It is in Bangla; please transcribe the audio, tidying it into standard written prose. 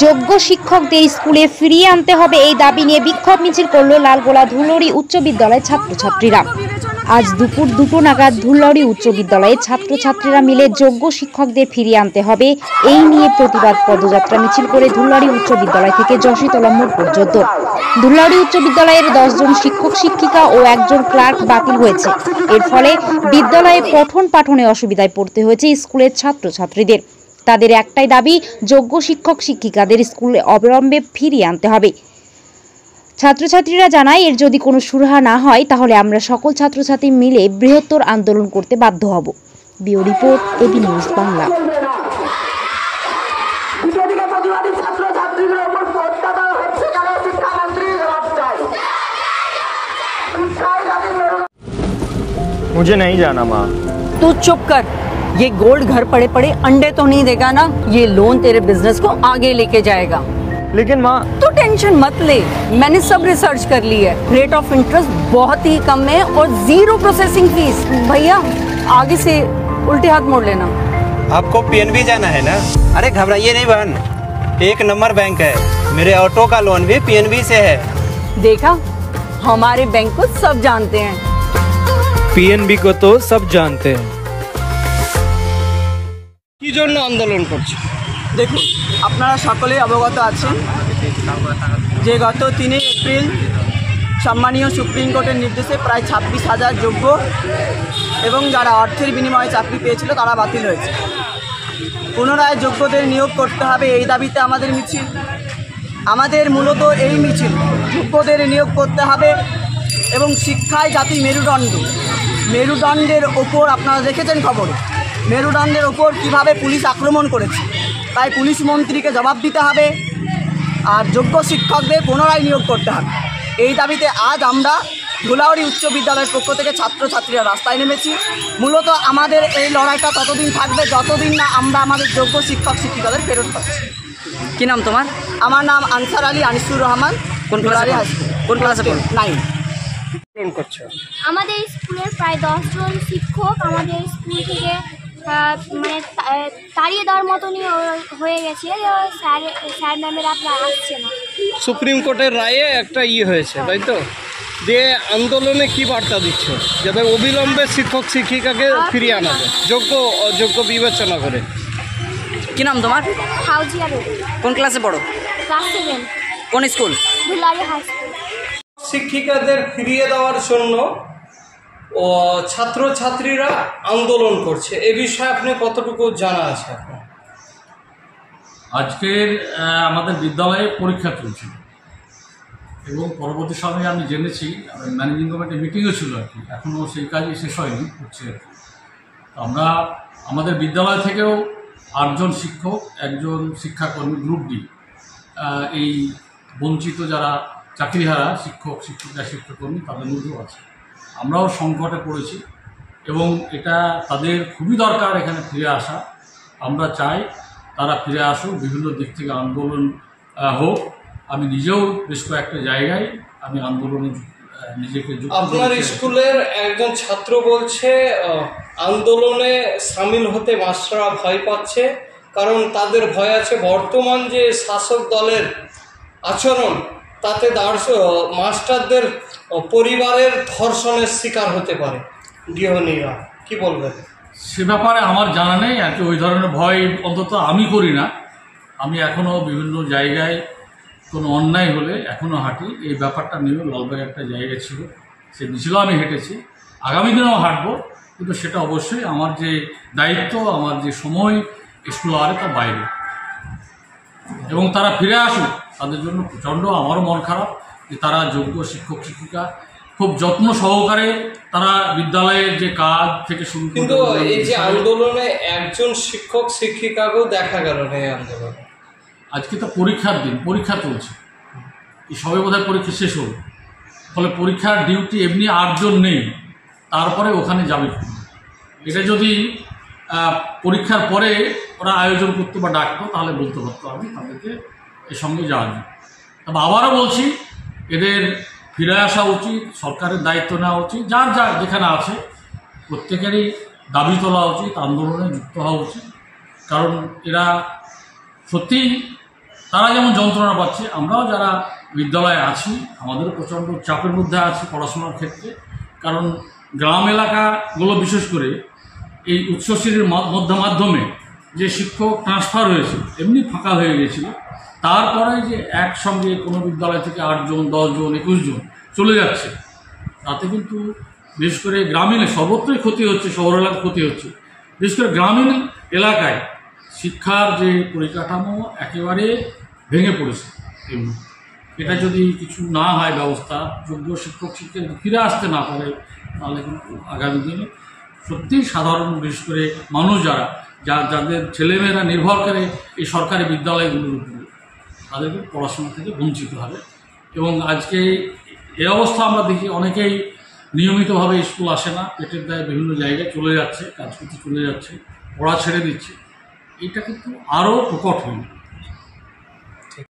যোগ্য শিক্ষকদের স্কুলে ফিরিয়ে আনতে হবে এই দাবি নিয়ে বিক্ষোভ মিছিল করল লালগোলা ধুলরি উচ্চ বিদ্যালয়ের ছাত্রছাত্রীরা। আজ দুপুর 2টো নাগাদ ধুলরি উচ্চ বিদ্যালয়ের ছাত্রছাত্রীরা মিলে যোগ্য শিক্ষকদের ফিরিয়ে আনতে হবে এই নিয়ে প্রতিবাদ পদযাত্রা মিছিল করে ধুলরি উচ্চ বিদ্যালয় থেকে যশীতলা মোড় পর্যন্ত। ধুলরি উচ্চ বিদ্যালয়ের 10 জন শিক্ষক শিক্ষিকা ও একজন ক্লার্ক বাতিল হয়েছে। এর ফলে বিদ্যালয়ে পঠন পাঠনে অসুবিধায় পড়তে হয়েছে স্কুলের ছাত্রছাত্রীদের। তাদের একটাই দাবি, যোগ্য শিক্ষক শিক্ষিকাদের স্কুলে অবিলম্বে ফিরিয়ে আনতে হবে। ছাত্রছাত্রীরা জানায়, এর যদি কোনো সুরাহা না হয় তাহলে আমরা সকল ছাত্রছাত্রী মিলে বৃহত্তর আন্দোলন করতে বাধ্য হব। Bureau report, AB news Bangla. मुझे नहीं जाना माँ। तू चुप कर। ये गोल्ड घर पड़े पड़े अंडे तो नहीं देगा ना। ये लोन तेरे बिजनेस को आगे लेके जाएगा। लेकिन माँ, तू टेंशन मत ले, मैंने सब रिसर्च कर ली है। रेट ऑफ इंटरेस्ट बहुत ही कम है और 0 प्रोसेसिंग फीस। भैया आगे से उल्टे हाथ मोड़ लेना। आपको पीएनबी जाना है ना? अरे घबराइए नहीं बहन, 1 नंबर बैंक है। मेरे ऑटो का लोन भी पीएनबी से है। देखा, हमारे बैंक को सब जानते हैं। पीएनबी को तो सब जानते हैं। কি জন্য আন্দোলন করছে? দেখুন, আপনারা সকলেই অবগত আছেন যে গত 3 এপ্রিল সম্মানীয় সুপ্রিম কোর্টের নির্দেশে প্রায় 26,000 যোগ্য এবং যারা অর্থের বিনিময়ে চাকরি পেয়েছিল তারা বাতিল হয়েছে। পুনরায় যোগ্যদের নিয়োগ করতে হবে এই দাবিতে আমাদের মিছিল। আমাদের মূলত এই মিছিল যোগ্যদের নিয়োগ করতে হবে এবং শিক্ষায় জাতি মেরুদণ্ডের ওপর আপনারা দেখেছেন খবরে, মেরুদণ্ডের ওপর কীভাবে পুলিশ আক্রমণ করেছে। তাই পুলিশ মন্ত্রীকে জবাব দিতে হবে আর যোগ্য শিক্ষকদের পুনরায় নিয়োগ করতে হবে। এই দাবিতে আজ আমরা ধুলাউড়ি উচ্চ বিদ্যালয়ের পক্ষ থেকে ছাত্রছাত্রীরা রাস্তায় নেমেছি। মূলত আমাদের এই লড়াইটা ততদিন থাকবে যতদিন না আমরা আমাদের যোগ্য শিক্ষক শিক্ষিকাদের ফেরত পাচ্ছি। কি নাম তোমার? আমার নাম আনসার আলী আনিসুর রহমান। কোন ক্লাসে? কোন ক্লাসে পড়ো? 9। আমাদের স্কুলের প্রায় 10 জন শিক্ষক আমাদের স্কুল থেকে মানে তাড়িয়ে দেওয়ার মতনই হয়ে গেছে। স্যার ম্যামেরা আপনার আসছে না। সুপ্রিম কোর্টের রায়ে একটা হয়েছে, তাই তো? দিয়ে আন্দোলনে কি বার্তা দিচ্ছ? যাতে অবিলম্বে শিক্ষক শিক্ষিকাকে ফিরিয়ে আনা যায় যোগ্য অযোগ্য বিবেচনা করে। কি নাম তোমার? ফাউজিয়া বেগম। কোন ক্লাসে পড়ো? ক্লাস 7। কোন স্কুল? Dhulauri high school. শিক্ষিকাদের ফিরিয়ে দেওয়ার জন্য ছাত্রছাত্রীরা আন্দোলন করছে, এ বিষয়ে আপনি কতটুকু জানা আছে আপনার? আজকের আমাদের বিদ্যালয়ে পরীক্ষা চলছে এবং পরবর্তী সময়ে আমি জেনেছি ম্যানেজিং কমিটির মিটিংও ছিল আর কি, এখনও সেই কাজই শেষ হয়নি, হচ্ছে আর কি। আমরা আমাদের বিদ্যালয় থেকেও 8 জন শিক্ষক, 1 জন শিক্ষাকর্মী, গ্রুপ ডি, এই বঞ্চিত যারা চাকরিহারা শিক্ষক শিক্ষিকা শিক্ষাকর্মী তাদের মধ্যেও আছে। আমরাও সংকটে পড়েছি এবং এটা তাদের খুবই দরকার এখানে ফিরে আসা। আমরা চাই তারা ফিরে আসুক, বিভিন্ন দিক থেকে আন্দোলন হোক। আমি নিজেও বেশ কয়েকটা জায়গায় আমি আন্দোলনে নিজেকে যুক্ত। আপনার স্কুলের একজন ছাত্র বলছে আন্দোলনে সামিল হতে মাস্টাররা ভয় পাচ্ছে, কারণ তাদের ভয় আছে বর্তমান যে শাসক দলের আচরণ তাতে মাস্টারদের পরিবারের ধর্ষণের শিকার হতে পারে গৃহহীনরা। কি বলবেন সে ব্যাপারে? আমার জানা নেই আর কি, ওই ধরনের ভয় অন্তত আমি করি না। আমি এখনও বিভিন্ন জায়গায় কোনো অন্যায় হলে এখনও হাঁটি। এই ব্যাপারটা নিয়েও লালবাগে একটা জায়গা ছিল, সে মিছিলও আমি হেঁটেছি, আগামী দিনেও হাঁটবো, কিন্তু সেটা অবশ্যই আমার যে দায়িত্ব, আমার যে সময় স্কুল আরে তার বাইরে। এবং তারা ফিরে আসুক, তাদের জন্য প্রচণ্ড আমারও মন খারাপ যে তারা যোগ্য শিক্ষক শিক্ষিকা খুব যত্ন সহকারে তারা বিদ্যালয়ের যে কাজ থেকে শুরু করে। কিন্তু এই যে আন্দোলনে একজন শিক্ষক শিক্ষিকাকেও দেখা গেল না এই আন্দোলনে। আজকে তো পরীক্ষার দিন, পরীক্ষা চলছে, এই সবে বোধহয় পরীক্ষা শেষ হল, ফলে পরীক্ষার ডিউটি এমনি 8 জন নেই, তারপরে ওখানে যাবে। এটা যদি পরীক্ষার পরে ওরা আয়োজন করতো বা ডাকতো তাহলে বলতে পারতো আমি তাদেরকে এর সঙ্গে যাওয়া যায়। তবে আবারও বলছি, এদের ফিরে আসা উচিত, সরকারের দায়িত্ব নেওয়া উচিত, যার যার যেখানে আছে প্রত্যেকেরই দাবি তোলা উচিত, আন্দোলনে যুক্ত হওয়া উচিত। কারণ এরা সত্যিই তারা যেমন যন্ত্রণা পাচ্ছে, আমরাও যারা বিদ্যালয়ে আছি আমাদেরও প্রচণ্ড চাপের মধ্যে আছি পড়াশোনার ক্ষেত্রে। কারণ গ্রাম এলাকাগুলো বিশেষ করে এই উচ্চশিক্ষার মাধ্যমে যে শিক্ষক ট্রান্সফার হয়েছে এমনি ফাঁকা হয়ে গেছিল, তারপরে যে একসঙ্গে কোনো বিদ্যালয় থেকে 8 জন 10 জন 21 জন চলে যাচ্ছে, তাতে কিন্তু বিশেষ করে গ্রামীণ সর্বত্রই ক্ষতি হচ্ছে, শহর এলাকায় ক্ষতি হচ্ছে। বিশেষ করে গ্রামীণ এলাকায় শিক্ষার যে পরিকাঠামো একেবারে ভেঙে পড়েছে। এটা যদি কিছু না হয় ব্যবস্থা, যোগ্য শিক্ষক শিক্ষিকা ফিরে আসতে না পারে, তাহলে কিন্তু আগামী দিনে সত্যিই সাধারণ বিশেষ করে মানুষ যাদের ছেলেমেয়েরা নির্ভর করে এই সরকারি বিদ্যালয়গুলোর উপরে, তাদেরকে পড়াশোনা থেকে বঞ্চিত হবে। এবং আজকে এই অবস্থা আমরা দেখি অনেকেই নিয়মিতভাবে স্কুল আসে না, পেটের দায়ে বিভিন্ন জায়গায় চলে যাচ্ছে, কাজ করতে চলে যাচ্ছে, পড়া ছেড়ে দিচ্ছে। এটা কিন্তু আরও প্রকট হয়ে